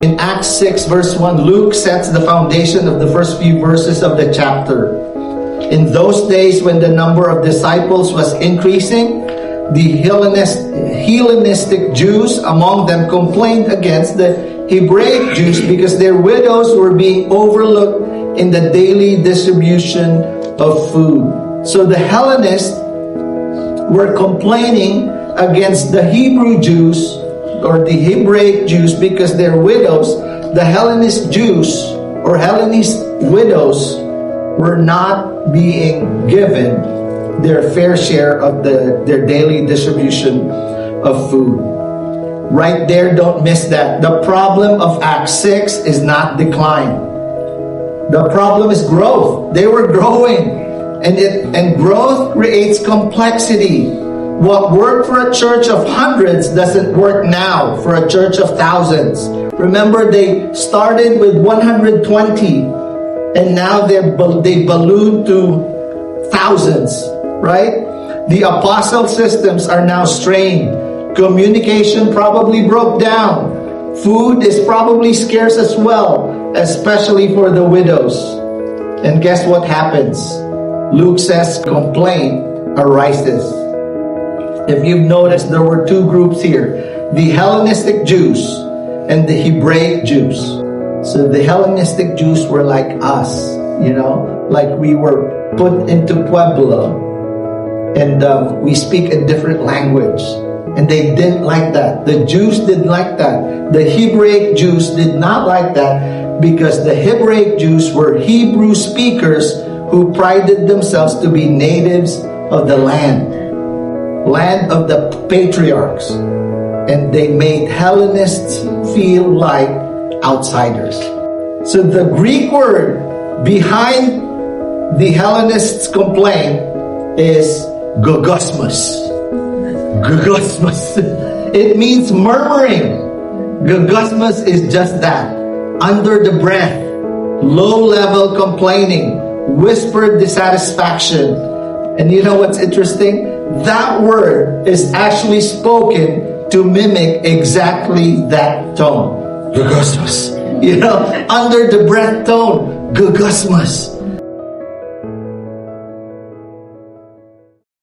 In Acts 6 verse 1, Luke sets the foundation of the first few verses of the chapter. In those days when the number of disciples was increasing, the Hellenistic Jews among them complained against the Hebraic Jews because their widows were being overlooked in the daily distribution of food. So the Hellenists were complaining against the Hebrew Jews or the Hebraic Jews because their widows, the Hellenist Jews or Hellenist widows, were not being given their fair share of their daily distribution of food. Right there, don't miss that. The problem of Acts 6 is not decline. The problem is growth. They were growing, and growth creates complexity. What worked for a church of hundreds doesn't work now for a church of thousands. Remember, they started with 120 and now they ballooned to thousands, right? The apostle systems are now strained. Communication probably broke down. Food is probably scarce as well, especially for the widows. And guess what happens? Luke says complaint arises. If you've noticed, there were two groups here, the Hellenistic Jews and the Hebraic Jews. So the Hellenistic Jews were like us, like we were put into Pueblo and we speak a different language. And they didn't like that. The Jews didn't like that. The Hebraic Jews did not like that because the Hebraic Jews were Hebrew speakers who prided themselves to be natives of the land of the patriarchs, and they made Hellenists feel like outsiders. So the Greek word behind the Hellenists' complaint is Goggusmus. Goggusmus. It means murmuring. Goggusmus is just that. Under the breath, low-level complaining, whispered dissatisfaction. And you know what's interesting? That word is actually spoken to mimic exactly that tone. Goggusmus. Under the breath tone. Goggusmus.